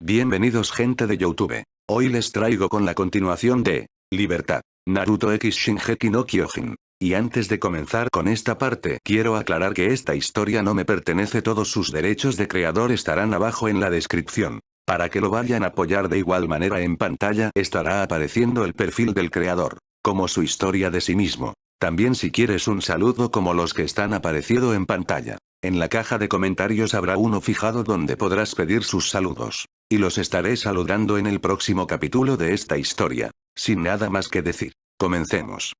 Bienvenidos gente de YouTube. Hoy les traigo con la continuación de Libertad, Naruto X Shingeki no Kyojin. Y antes de comenzar con esta parte quiero aclarar que esta historia no me pertenece, todos sus derechos de creador estarán abajo en la descripción. Para que lo vayan a apoyar de igual manera en pantalla estará apareciendo el perfil del creador, como su historia de sí mismo. También si quieres un saludo como los que están apareciendo en pantalla. En la caja de comentarios habrá uno fijado donde podrás pedir sus saludos. Y los estaré saludando en el próximo capítulo de esta historia. Sin nada más que decir, comencemos.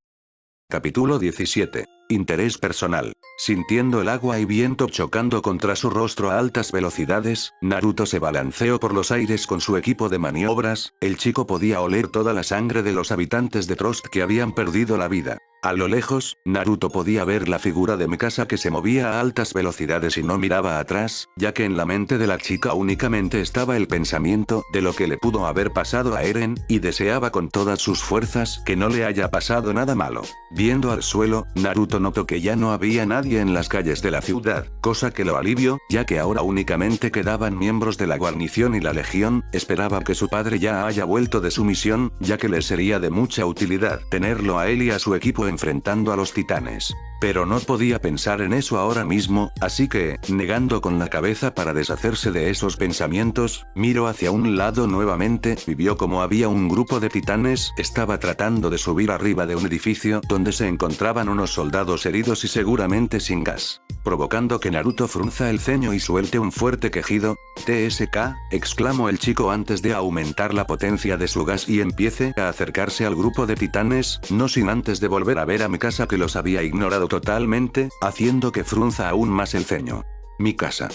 Capítulo 17. Interés personal. Sintiendo el agua y viento chocando contra su rostro a altas velocidades, Naruto se balanceó por los aires con su equipo de maniobras. El chico podía oler toda la sangre de los habitantes de Trost que habían perdido la vida. A lo lejos, Naruto podía ver la figura de Mikasa que se movía a altas velocidades y no miraba atrás, ya que en la mente de la chica únicamente estaba el pensamiento de lo que le pudo haber pasado a Eren, y deseaba con todas sus fuerzas que no le haya pasado nada malo. Viendo al suelo, Naruto notó que ya no había nadie en las calles de la ciudad, cosa que lo alivió, ya que ahora únicamente quedaban miembros de la guarnición y la legión. Esperaba que su padre ya haya vuelto de su misión, ya que le sería de mucha utilidad tenerlo a él y a su equipo enfrentando a los titanes. Pero no podía pensar en eso ahora mismo, así que, negando con la cabeza para deshacerse de esos pensamientos, miró hacia un lado nuevamente y vio como había un grupo de titanes estaba tratando de subir arriba de un edificio donde se encontraban unos soldados heridos y seguramente sin gas, provocando que Naruto frunza el ceño y suelte un fuerte quejido. TSK, exclamó el chico antes de aumentar la potencia de su gas y empiece a acercarse al grupo de titanes, no sin antes de volver a ver a Mikasa que los había ignorado totalmente, haciendo que frunza aún más el ceño. Mikasa,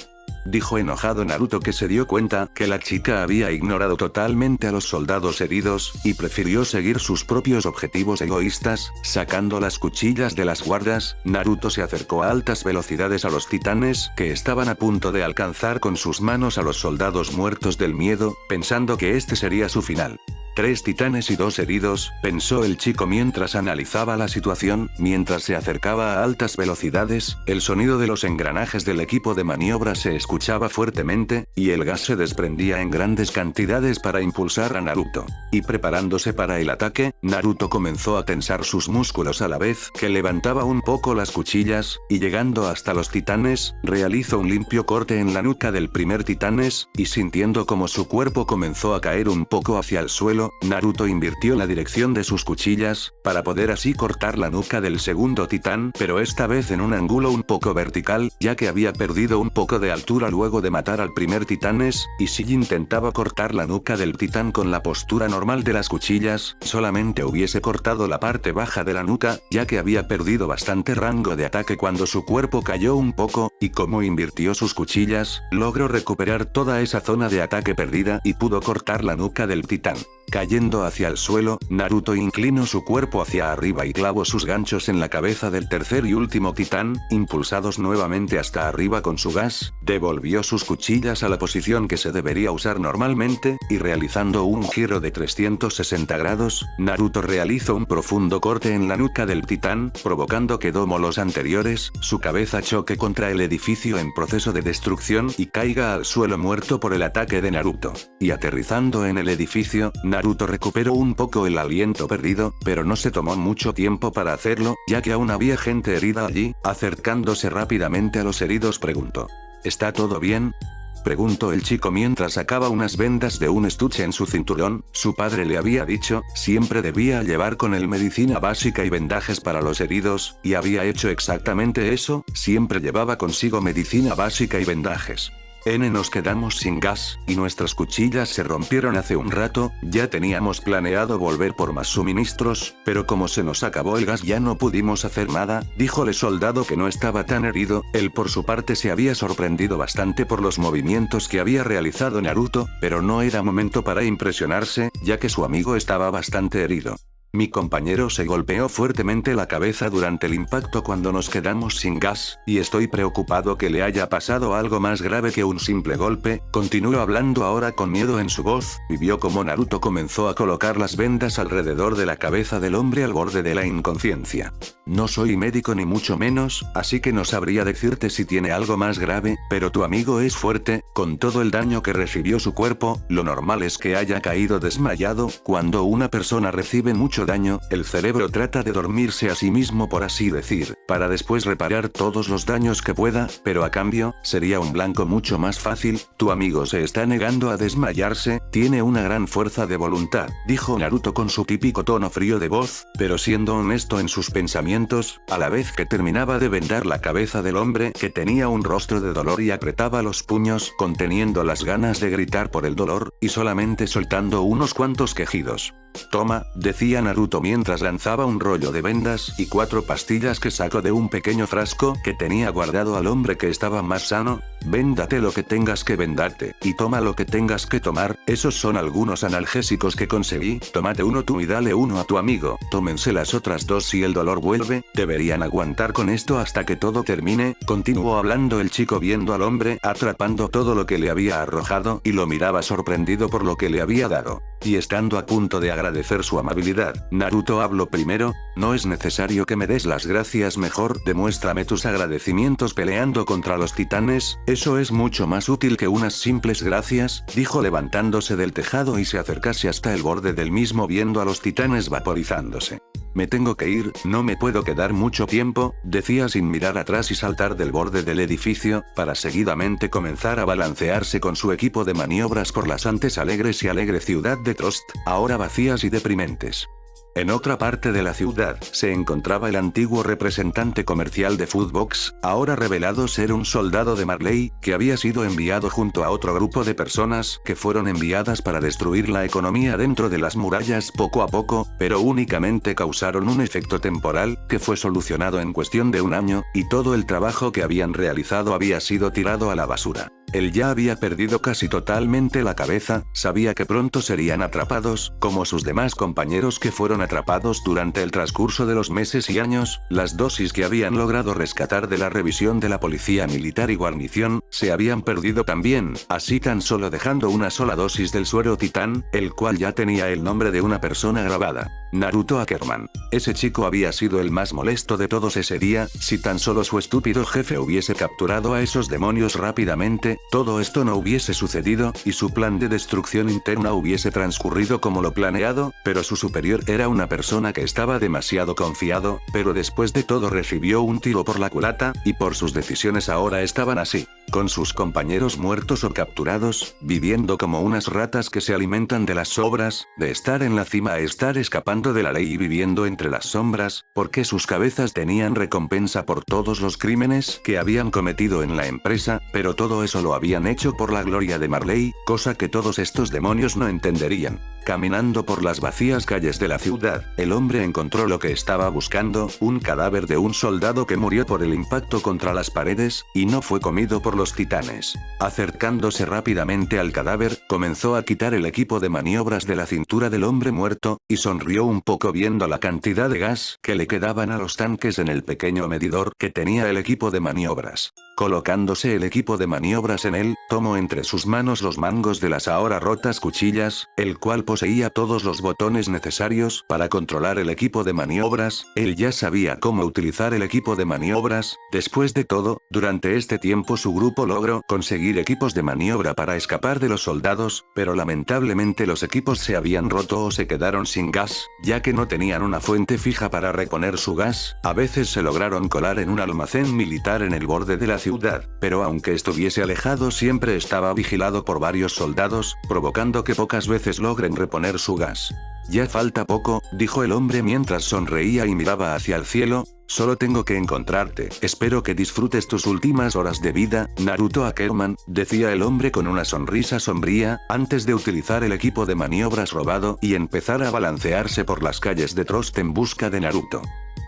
dijo enojado Naruto, que se dio cuenta que la chica había ignorado totalmente a los soldados heridos, y prefirió seguir sus propios objetivos egoístas. Sacando las cuchillas de las guardas, Naruto se acercó a altas velocidades a los titanes que estaban a punto de alcanzar con sus manos a los soldados muertos del miedo, pensando que este sería su final. 3 titanes y 2 heridos, pensó el chico mientras analizaba la situación. Mientras se acercaba a altas velocidades, el sonido de los engranajes del equipo de maniobra se escuchaba fuertemente, y el gas se desprendía en grandes cantidades para impulsar a Naruto. Y preparándose para el ataque, Naruto comenzó a tensar sus músculos a la vez que levantaba un poco las cuchillas, y llegando hasta los titanes, realizó un limpio corte en la nuca del primer titanes, y sintiendo como su cuerpo comenzó a caer un poco hacia el suelo, Naruto invirtió la dirección de sus cuchillas, para poder así cortar la nuca del segundo titán, pero esta vez en un ángulo un poco vertical, ya que había perdido un poco de altura luego de matar al primer titanes, y si intentaba cortar la nuca del titán con la postura normal de las cuchillas, solamente hubiese cortado la parte baja de la nuca, ya que había perdido bastante rango de ataque cuando su cuerpo cayó un poco, y como invirtió sus cuchillas, logró recuperar toda esa zona de ataque perdida y pudo cortar la nuca del titán. Cayendo hacia el suelo, Naruto inclinó su cuerpo hacia arriba y clavó sus ganchos en la cabeza del tercer y último titán. Impulsados nuevamente hasta arriba con su gas, devolvió sus cuchillas a la posición que se debería usar normalmente, y realizando un giro de 360 grados, Naruto realizó un profundo corte en la nuca del titán, provocando que, como los anteriores, su cabeza choque contra el edificio en proceso de destrucción y caiga al suelo muerto por el ataque de Naruto. Y aterrizando en el edificio, Naruto recuperó un poco el aliento perdido, pero no se tomó mucho tiempo para hacerlo, ya que aún había gente herida allí. Acercándose rápidamente a los heridos preguntó: ¿Está todo bien? Preguntó el chico mientras sacaba unas vendas de un estuche en su cinturón. Su padre le había dicho, siempre debía llevar con él medicina básica y vendajes para los heridos, y había hecho exactamente eso, siempre llevaba consigo medicina básica y vendajes. Nos quedamos sin gas, y nuestras cuchillas se rompieron hace un rato. Ya teníamos planeado volver por más suministros, pero como se nos acabó el gas ya no pudimos hacer nada, dijo el soldado que no estaba tan herido. Él por su parte se había sorprendido bastante por los movimientos que había realizado Naruto, pero no era momento para impresionarse, ya que su amigo estaba bastante herido. Mi compañero se golpeó fuertemente la cabeza durante el impacto cuando nos quedamos sin gas, y estoy preocupado que le haya pasado algo más grave que un simple golpe. Continuó hablando ahora con miedo en su voz, y vio como Naruto comenzó a colocar las vendas alrededor de la cabeza del hombre al borde de la inconsciencia. No soy médico ni mucho menos, así que no sabría decirte si tiene algo más grave, pero tu amigo es fuerte, con todo el daño que recibió su cuerpo, lo normal es que haya caído desmayado. Cuando una persona recibe mucho daño, el cerebro trata de dormirse a sí mismo, por así decir, para después reparar todos los daños que pueda, pero a cambio, sería un blanco mucho más fácil. Tu amigo se está negando a desmayarse, tiene una gran fuerza de voluntad, dijo Naruto con su típico tono frío de voz, pero siendo honesto en sus pensamientos, a la vez que terminaba de vendar la cabeza del hombre que tenía un rostro de dolor y apretaba los puños conteniendo las ganas de gritar por el dolor, y solamente soltando unos cuantos quejidos. Toma, decía Naruto mientras lanzaba un rollo de vendas y 4 pastillas que sacó de un pequeño frasco que tenía guardado al hombre que estaba más sano. Véndate lo que tengas que vendarte, y toma lo que tengas que tomar, esos son algunos analgésicos que conseguí, tómate uno tú y dale uno a tu amigo, tómense las otras 2 si el dolor vuelve, deberían aguantar con esto hasta que todo termine. Continuó hablando el chico viendo al hombre atrapando todo lo que le había arrojado y lo miraba sorprendido por lo que le había dado. Y estando a punto de agradecer su amabilidad, Naruto habló primero: no es necesario que me des las gracias, mejor demuéstrame tus agradecimientos peleando contra los titanes, eso es mucho más útil que unas simples gracias, dijo levantándose del tejado y se acercase hasta el borde del mismo viendo a los titanes vaporizándose. Me tengo que ir, no me puedo quedar mucho tiempo, decía sin mirar atrás y saltar del borde del edificio, para seguidamente comenzar a balancearse con su equipo de maniobras por las antes alegres y alegre ciudad de Trost, ahora vacías y deprimentes. En otra parte de la ciudad, se encontraba el antiguo representante comercial de Foodbox, ahora revelado ser un soldado de Marley, que había sido enviado junto a otro grupo de personas que fueron enviadas para destruir la economía dentro de las murallas poco a poco, pero únicamente causaron un efecto temporal, que fue solucionado en cuestión de un año, y todo el trabajo que habían realizado había sido tirado a la basura. Él ya había perdido casi totalmente la cabeza, sabía que pronto serían atrapados, como sus demás compañeros que fueron atrapados durante el transcurso de los meses y años. Las dosis que habían logrado rescatar de la revisión de la policía militar y guarnición, se habían perdido también, así tan solo dejando una sola dosis del suero titán, el cual ya tenía el nombre de una persona grabada: Naruto Ackerman. Ese chico había sido el más molesto de todos ese día, si tan solo su estúpido jefe hubiese capturado a esos demonios rápidamente, todo esto no hubiese sucedido, y su plan de destrucción interna hubiese transcurrido como lo planeado, pero su superior era una persona que estaba demasiado confiado, pero después de todo recibió un tiro por la culata, y por sus decisiones ahora estaban así, con sus compañeros muertos o capturados, viviendo como unas ratas que se alimentan de las sobras, de estar en la cima a estar escapando de la ley y viviendo entre las sombras, porque sus cabezas tenían recompensa por todos los crímenes que habían cometido en la empresa, pero todo eso lo habían hecho por la gloria de Marley, cosa que todos estos demonios no entenderían. Caminando por las vacías calles de la ciudad, el hombre encontró lo que estaba buscando, un cadáver de un soldado que murió por el impacto contra las paredes, y no fue comido por los titanes. Acercándose rápidamente al cadáver, comenzó a quitar el equipo de maniobras de la cintura del hombre muerto, y sonrió un poco viendo la cantidad de gas que le quedaban a los tanques en el pequeño medidor que tenía el equipo de maniobras. Colocándose el equipo de maniobras en él, tomó entre sus manos los mangos de las ahora rotas cuchillas, el cual poseía todos los botones necesarios para controlar el equipo de maniobras. Él ya sabía cómo utilizar el equipo de maniobras. Después de todo, durante este tiempo su grupo logró conseguir equipos de maniobra para escapar de los soldados, pero lamentablemente los equipos se habían roto o se quedaron sin gas, ya que no tenían una fuente fija para reponer su gas. A veces se lograron colar en un almacén militar en el borde de la ciudad, pero aunque estuviese alejado siempre estaba vigilado por varios soldados, provocando que pocas veces logren reponer su gas. Ya falta poco, dijo el hombre mientras sonreía y miraba hacia el cielo. Solo tengo que encontrarte. Espero que disfrutes tus últimas horas de vida, Naruto Ackerman, decía el hombre con una sonrisa sombría, antes de utilizar el equipo de maniobras robado y empezar a balancearse por las calles de Trost en busca de Naruto.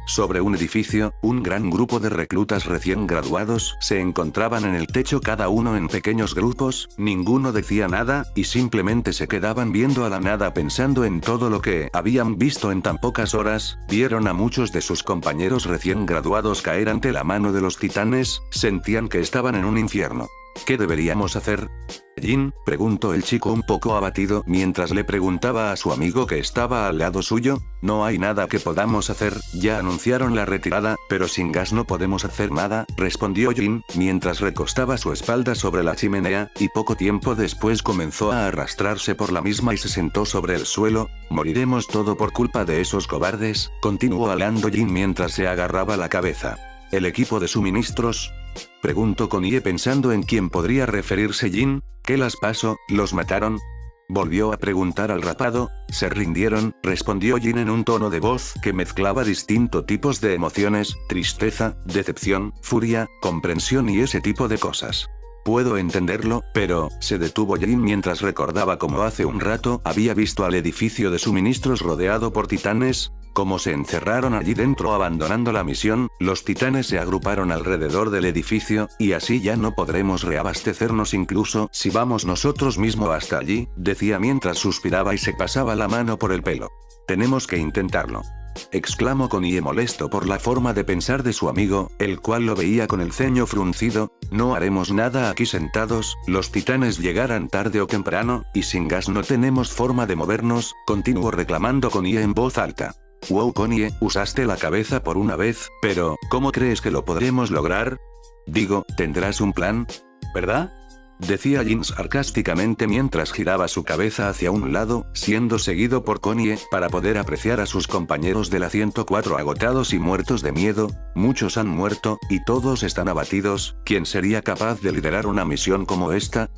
Sobre un edificio, un gran grupo de reclutas recién graduados se encontraban en el techo cada uno en pequeños grupos, ninguno decía nada, y simplemente se quedaban viendo a la nada pensando en todo lo que habían visto en tan pocas horas. Vieron a muchos de sus compañeros recién graduados caer ante la mano de los titanes, sentían que estaban en un infierno. ¿Qué deberíamos hacer? Jin, preguntó el chico un poco abatido mientras le preguntaba a su amigo que estaba al lado suyo. No hay nada que podamos hacer, ya anunciaron la retirada, pero sin gas no podemos hacer nada, respondió Jin, mientras recostaba su espalda sobre la chimenea, y poco tiempo después comenzó a arrastrarse por la misma y se sentó sobre el suelo. Moriremos todo por culpa de esos cobardes, continuó hablando Jin mientras se agarraba la cabeza. ¿El equipo de suministros? Preguntó Konie pensando en quién podría referirse Jin. ¿Qué las pasó? ¿Los mataron? Volvió a preguntar al rapado. Se rindieron, respondió Jin en un tono de voz que mezclaba distintos tipos de emociones, tristeza, decepción, furia, comprensión y ese tipo de cosas. Puedo entenderlo, pero, se detuvo Jin mientras recordaba cómo hace un rato había visto al edificio de suministros rodeado por titanes. Como se encerraron allí dentro abandonando la misión, los titanes se agruparon alrededor del edificio, y así ya no podremos reabastecernos incluso si vamos nosotros mismos hasta allí, decía mientras suspiraba y se pasaba la mano por el pelo. Tenemos que intentarlo. Exclamó Konie molesto por la forma de pensar de su amigo, el cual lo veía con el ceño fruncido. No haremos nada aquí sentados, los titanes llegarán tarde o temprano, y sin gas no tenemos forma de movernos, continuó reclamando Konie en voz alta. Wow Konie, usaste la cabeza por una vez, pero, ¿cómo crees que lo podremos lograr? Digo, ¿tendrás un plan? ¿Verdad? Decía Jin sarcásticamente mientras giraba su cabeza hacia un lado, siendo seguido por Konie, para poder apreciar a sus compañeros de la 104 agotados y muertos de miedo. Muchos han muerto, y todos están abatidos. ¿Quién sería capaz de liderar una misión como esta?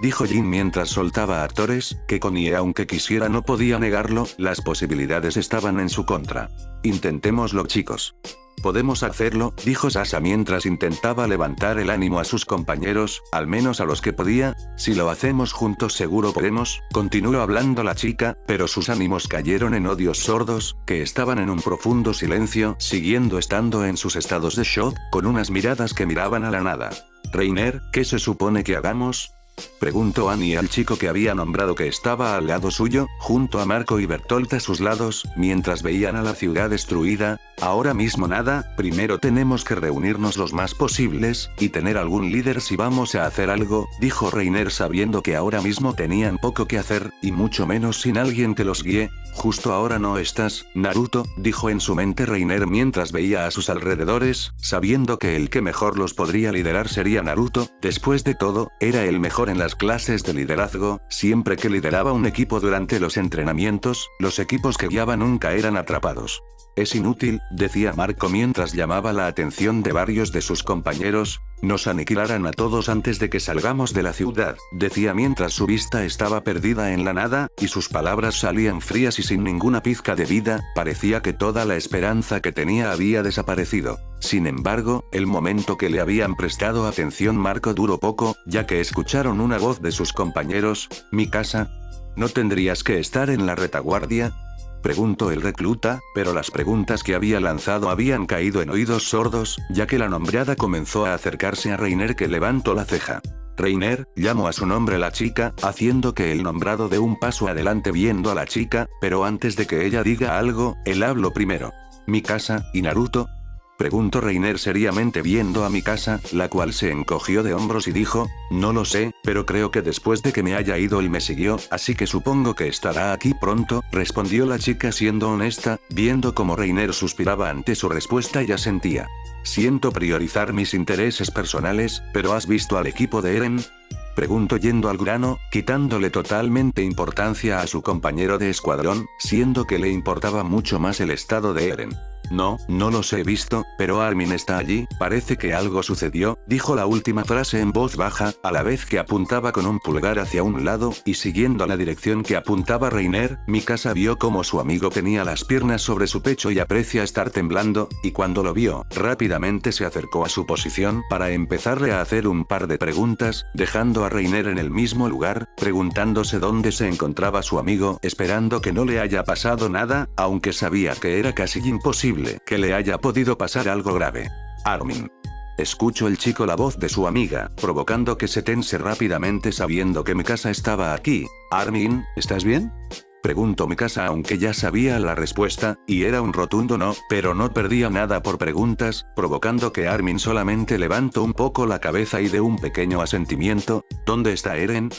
Dijo Jin mientras soltaba a actores, que Konie aunque quisiera no podía negarlo, las posibilidades estaban en su contra. Intentémoslo chicos. Podemos hacerlo, dijo Sasa mientras intentaba levantar el ánimo a sus compañeros, al menos a los que podía. Si lo hacemos juntos seguro podemos, continuó hablando la chica, pero sus ánimos cayeron en odios sordos, que estaban en un profundo silencio, siguiendo estando en sus estados de shock, con unas miradas que miraban a la nada. Reiner, ¿qué se supone que hagamos? Preguntó Annie al chico que había nombrado que estaba al lado suyo, junto a Marco y Bertolt a sus lados, mientras veían a la ciudad destruida. Ahora mismo nada, primero tenemos que reunirnos los más posibles, y tener algún líder si vamos a hacer algo, dijo Reiner sabiendo que ahora mismo tenían poco que hacer, y mucho menos sin alguien que los guíe. Justo ahora no estás, Naruto, dijo en su mente Reiner mientras veía a sus alrededores, sabiendo que el que mejor los podría liderar sería Naruto. Después de todo, era el mejor en las clases de liderazgo, siempre que lideraba un equipo durante los entrenamientos, los equipos que guiaba nunca eran atrapados. Es inútil, decía Marco mientras llamaba la atención de varios de sus compañeros. Nos aniquilarán a todos antes de que salgamos de la ciudad, decía mientras su vista estaba perdida en la nada, y sus palabras salían frías y sin ninguna pizca de vida. Parecía que toda la esperanza que tenía había desaparecido. Sin embargo, el momento que le habían prestado atención Marco duró poco, ya que escucharon una voz de sus compañeros. «¿Mikasa? ¿No tendrías que estar en la retaguardia?», preguntó el recluta, pero las preguntas que había lanzado habían caído en oídos sordos, ya que la nombrada comenzó a acercarse a Reiner que levantó la ceja. Reiner, llamó a su nombre la chica, haciendo que el nombrado dé un paso adelante viendo a la chica, pero antes de que ella diga algo, él habló primero. «¿Mikasa y Naruto?», preguntó Reiner seriamente viendo a Mikasa, la cual se encogió de hombros y dijo, «No lo sé, pero creo que después de que me haya ido él me siguió, así que supongo que estará aquí pronto», respondió la chica siendo honesta, viendo como Reiner suspiraba ante su respuesta y asentía. «Siento priorizar mis intereses personales, pero ¿has visto al equipo de Eren?», preguntó yendo al grano, quitándole totalmente importancia a su compañero de escuadrón, siendo que le importaba mucho más el estado de Eren. «No, no los he visto, pero Armin está allí, parece que algo sucedió», dijo la última frase en voz baja, a la vez que apuntaba con un pulgar hacia un lado, y siguiendo la dirección que apuntaba Reiner. Mikasa vio como su amigo tenía las piernas sobre su pecho y aprecia estar temblando, y cuando lo vio, rápidamente se acercó a su posición para empezarle a hacer un par de preguntas, dejando a Reiner en el mismo lugar, preguntándose dónde se encontraba su amigo, esperando que no le haya pasado nada, aunque sabía que era casi imposible posible que le haya podido pasar algo grave. Armin. Escucho el chico la voz de su amiga, provocando que se tense rápidamente sabiendo que Mikasa estaba aquí. Armin, ¿estás bien? Preguntó Mikasa aunque ya sabía la respuesta, y era un rotundo no, pero no perdía nada por preguntas, provocando que Armin solamente levantó un poco la cabeza y de un pequeño asentimiento. ¿Dónde está Eren?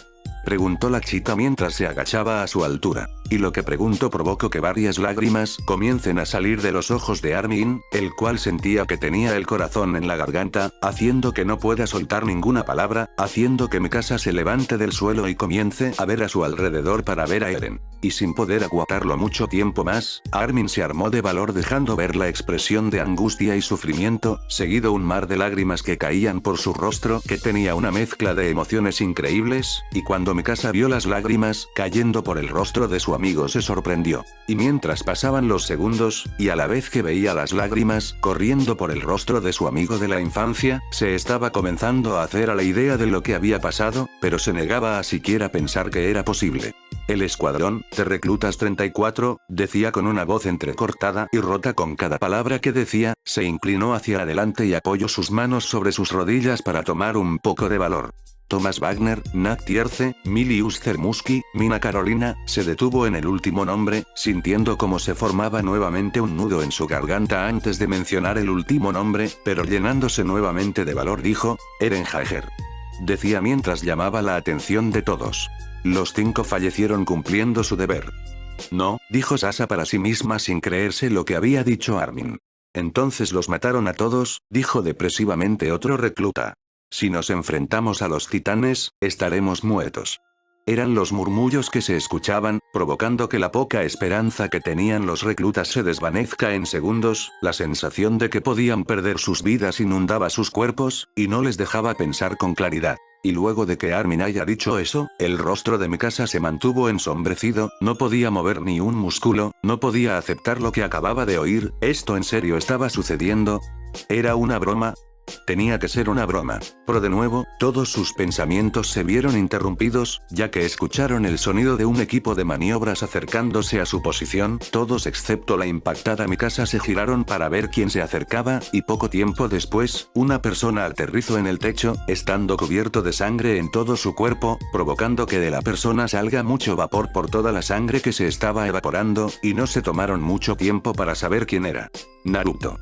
Preguntó la chica mientras se agachaba a su altura. Y lo que preguntó provocó que varias lágrimas comiencen a salir de los ojos de Armin, el cual sentía que tenía el corazón en la garganta, haciendo que no pueda soltar ninguna palabra, haciendo que Mikasa se levante del suelo y comience a ver a su alrededor para ver a Eren. Y sin poder aguantarlo mucho tiempo más, Armin se armó de valor dejando ver la expresión de angustia y sufrimiento, seguido un mar de lágrimas que caían por su rostro que tenía una mezcla de emociones increíbles, y cuando Mikasa vio las lágrimas cayendo por el rostro de su amigo se sorprendió. Y mientras pasaban los segundos, y a la vez que veía las lágrimas corriendo por el rostro de su amigo de la infancia, se estaba comenzando a hacer a la idea de lo que había pasado, pero se negaba a siquiera pensar que era posible. El escuadrón de reclutas 34, decía con una voz entrecortada y rota con cada palabra que decía, se inclinó hacia adelante y apoyó sus manos sobre sus rodillas para tomar un poco de valor. Thomas Wagner, Nat Tierce, Milius Zermuski, Mina Carolina, se detuvo en el último nombre, sintiendo como se formaba nuevamente un nudo en su garganta antes de mencionar el último nombre, pero llenándose nuevamente de valor dijo, Eren Jaeger. Decía mientras llamaba la atención de todos. Los 5 fallecieron cumpliendo su deber. No, dijo Sasa para sí misma sin creerse lo que había dicho Armin. Entonces los mataron a todos, dijo depresivamente otro recluta. Si nos enfrentamos a los titanes, estaremos muertos. Eran los murmullos que se escuchaban, provocando que la poca esperanza que tenían los reclutas se desvanezca en segundos, la sensación de que podían perder sus vidas inundaba sus cuerpos, y no les dejaba pensar con claridad. Y luego de que Armin haya dicho eso, el rostro de Mikasa se mantuvo ensombrecido, no podía mover ni un músculo, no podía aceptar lo que acababa de oír. ¿Esto en serio estaba sucediendo? ¿Era una broma? Tenía que ser una broma. Pero de nuevo, todos sus pensamientos se vieron interrumpidos, ya que escucharon el sonido de un equipo de maniobras acercándose a su posición. Todos excepto la impactada Mikasa se giraron para ver quién se acercaba, y poco tiempo después, una persona aterrizó en el techo, estando cubierto de sangre en todo su cuerpo, provocando que de la persona salga mucho vapor por toda la sangre que se estaba evaporando, y no se tomaron mucho tiempo para saber quién era. Naruto.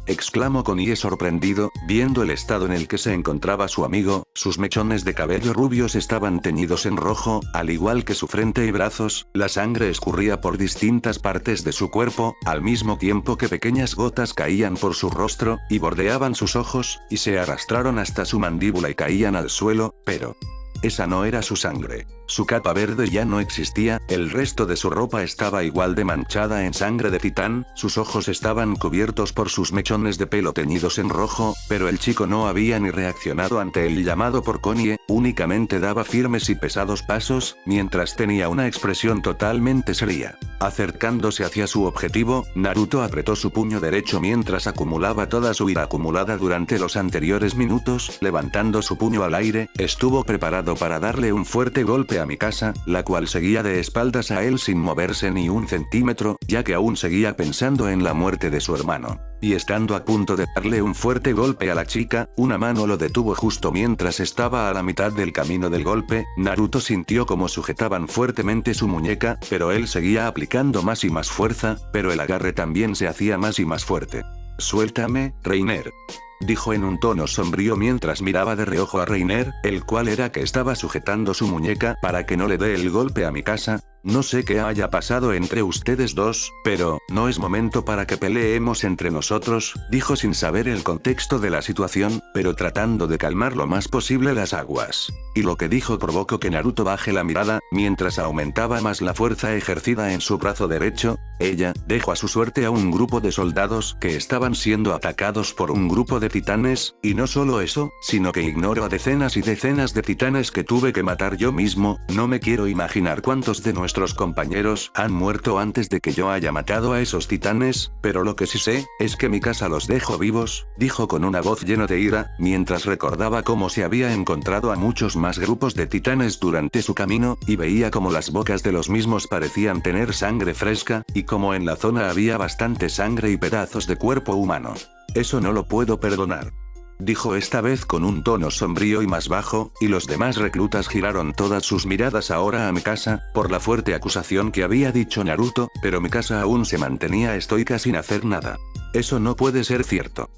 Exclamó Konie sorprendido, viendo el estado en el que se encontraba su amigo. Sus mechones de cabello rubios estaban teñidos en rojo, al igual que su frente y brazos. La sangre escurría por distintas partes de su cuerpo, al mismo tiempo que pequeñas gotas caían por su rostro, y bordeaban sus ojos, y se arrastraron hasta su mandíbula y caían al suelo, pero... esa no era su sangre. Su capa verde ya no existía, el resto de su ropa estaba igual de manchada en sangre de titán, sus ojos estaban cubiertos por sus mechones de pelo teñidos en rojo, pero el chico no había ni reaccionado ante el llamado por Konie, únicamente daba firmes y pesados pasos, mientras tenía una expresión totalmente seria. Acercándose hacia su objetivo, Naruto apretó su puño derecho mientras acumulaba toda su ira acumulada durante los anteriores minutos, levantando su puño al aire, estuvo preparado para darle un fuerte golpe a Mikasa, la cual seguía de espaldas a él sin moverse ni un centímetro, ya que aún seguía pensando en la muerte de su hermano. Y estando a punto de darle un fuerte golpe a la chica, una mano lo detuvo justo mientras estaba a la mitad del camino del golpe. Naruto sintió como sujetaban fuertemente su muñeca, pero él seguía aplicando más y más fuerza, pero el agarre también se hacía más y más fuerte. «Suéltame, Reiner», dijo en un tono sombrío mientras miraba de reojo a Reiner, el cual era que estaba sujetando su muñeca para que no le dé el golpe a Mikasa. «No sé qué haya pasado entre ustedes dos, pero no es momento para que peleemos entre nosotros», dijo sin saber el contexto de la situación, pero tratando de calmar lo más posible las aguas. Y lo que dijo provocó que Naruto baje la mirada, mientras aumentaba más la fuerza ejercida en su brazo derecho. Ella dejó a su suerte a un grupo de soldados que estaban siendo atacados por un grupo de titanes, y no solo eso, sino que ignoró a decenas y decenas de titanes que tuve que matar yo mismo. No me quiero imaginar cuántos de nuestros nuestros compañeros han muerto antes de que yo haya matado a esos titanes, pero lo que sí sé, es que Mikasa los dejó vivos, dijo con una voz llena de ira, mientras recordaba cómo se había encontrado a muchos más grupos de titanes durante su camino, y veía cómo las bocas de los mismos parecían tener sangre fresca, y como en la zona había bastante sangre y pedazos de cuerpo humano. Eso no lo puedo perdonar. Dijo esta vez con un tono sombrío y más bajo, y los demás reclutas giraron todas sus miradas ahora a Mikasa, por la fuerte acusación que había dicho Naruto, pero Mikasa aún se mantenía estoica sin hacer nada. Eso no puede ser cierto.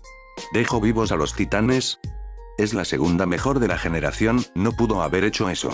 ¿Dejó vivos a los titanes? Es la segunda mejor de la generación, no pudo haber hecho eso.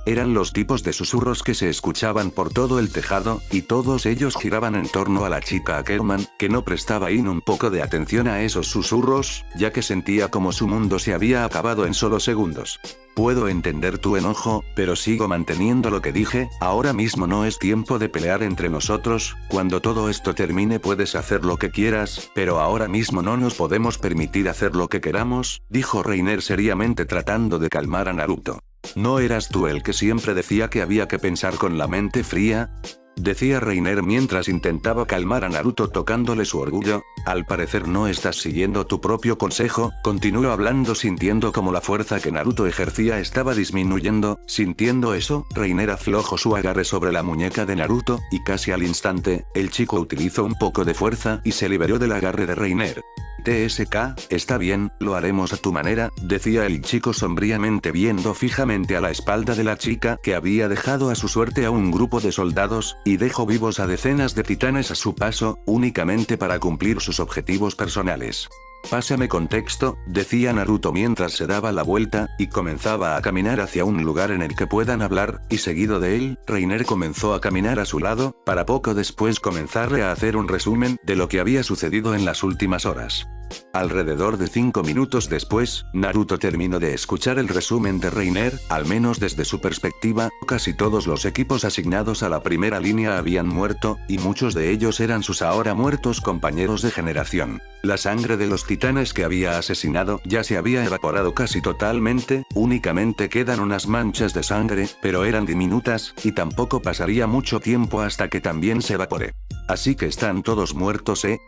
Eran los tipos de susurros que se escuchaban por todo el tejado, y todos ellos giraban en torno a la chica Ackerman, que no prestaba ni un poco de atención a esos susurros, ya que sentía como su mundo se había acabado en solo segundos. Puedo entender tu enojo, pero sigo manteniendo lo que dije, ahora mismo no es tiempo de pelear entre nosotros, cuando todo esto termine puedes hacer lo que quieras, pero ahora mismo no nos podemos permitir hacer lo que queramos, dijo Reiner seriamente tratando de calmar a Naruto. ¿No eras tú el que siempre decía que había que pensar con la mente fría? Decía Reiner mientras intentaba calmar a Naruto tocándole su orgullo. Al parecer no estás siguiendo tu propio consejo, continuó hablando sintiendo como la fuerza que Naruto ejercía estaba disminuyendo. Sintiendo eso, Reiner aflojó su agarre sobre la muñeca de Naruto, y casi al instante, el chico utilizó un poco de fuerza y se liberó del agarre de Reiner. TSK, está bien, lo haremos a tu manera, decía el chico sombríamente viendo fijamente a la espalda de la chica que había dejado a su suerte a un grupo de soldados, y dejó vivos a decenas de titanes a su paso, únicamente para cumplir sus objetivos personales. Pásame contexto, decía Naruto mientras se daba la vuelta, y comenzaba a caminar hacia un lugar en el que puedan hablar, y seguido de él, Reiner comenzó a caminar a su lado, para poco después comenzarle a hacer un resumen de lo que había sucedido en las últimas horas. Alrededor de 5 minutos después, Naruto terminó de escuchar el resumen de Reiner, al menos desde su perspectiva, casi todos los equipos asignados a la primera línea habían muerto, y muchos de ellos eran sus ahora muertos compañeros de generación. La sangre de los titanes que había asesinado ya se había evaporado casi totalmente, únicamente quedan unas manchas de sangre, pero eran diminutas, y tampoco pasaría mucho tiempo hasta que también se evapore. Así que están todos muertos, ¿eh?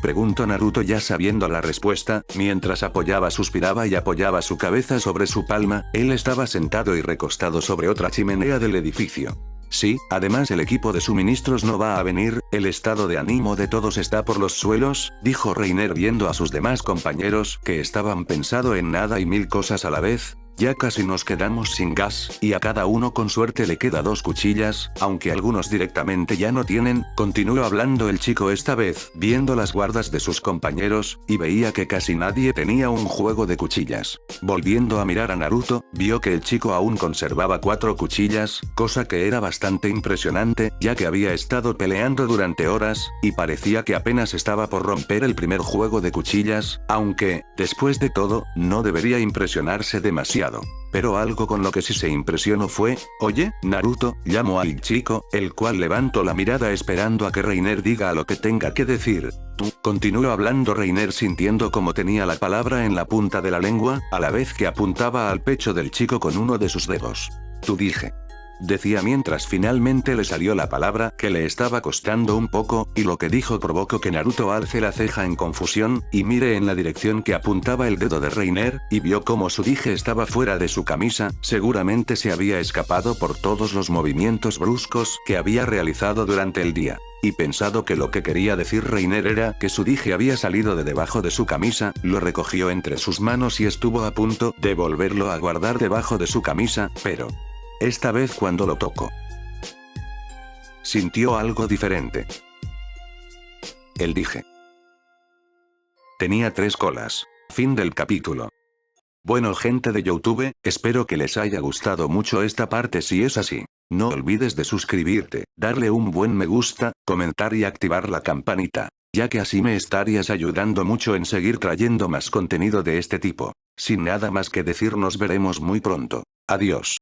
Preguntó Naruto ya sabiendo la respuesta, mientras suspiraba y apoyaba su cabeza sobre su palma, él estaba sentado y recostado sobre otra chimenea del edificio. Sí, además el equipo de suministros no va a venir, el estado de ánimo de todos está por los suelos, dijo Reiner viendo a sus demás compañeros que estaban pensando en nada y mil cosas a la vez. Ya casi nos quedamos sin gas, y a cada uno con suerte le queda 2 cuchillas, aunque algunos directamente ya no tienen, continuó hablando el chico esta vez, viendo las guardas de sus compañeros, y veía que casi nadie tenía un juego de cuchillas. Volviendo a mirar a Naruto, vio que el chico aún conservaba 4 cuchillas, cosa que era bastante impresionante, ya que había estado peleando durante horas, y parecía que apenas estaba por romper el primer juego de cuchillas, aunque, después de todo, no debería impresionarse demasiado. Pero algo con lo que sí se impresionó fue, «Oye, Naruto», llamó al chico, el cual levantó la mirada esperando a que Reiner diga lo que tenga que decir. «Tú», continuó hablando Reiner sintiendo como tenía la palabra en la punta de la lengua, a la vez que apuntaba al pecho del chico con uno de sus dedos. «Tú», dije. Decía mientras finalmente le salió la palabra que le estaba costando un poco, y lo que dijo provocó que Naruto alce la ceja en confusión, y mire en la dirección que apuntaba el dedo de Reiner, y vio cómo su dije estaba fuera de su camisa, seguramente se había escapado por todos los movimientos bruscos que había realizado durante el día. Y pensado que lo que quería decir Reiner era que su dije había salido de debajo de su camisa, lo recogió entre sus manos y estuvo a punto de volverlo a guardar debajo de su camisa, pero... esta vez cuando lo tocó, sintió algo diferente. El dije tenía 3 colas. Fin del capítulo. Bueno gente de YouTube, espero que les haya gustado mucho esta parte. Si es así, no olvides de suscribirte, darle un buen me gusta, comentar y activar la campanita, ya que así me estarías ayudando mucho en seguir trayendo más contenido de este tipo. Sin nada más que decir, nos veremos muy pronto. Adiós.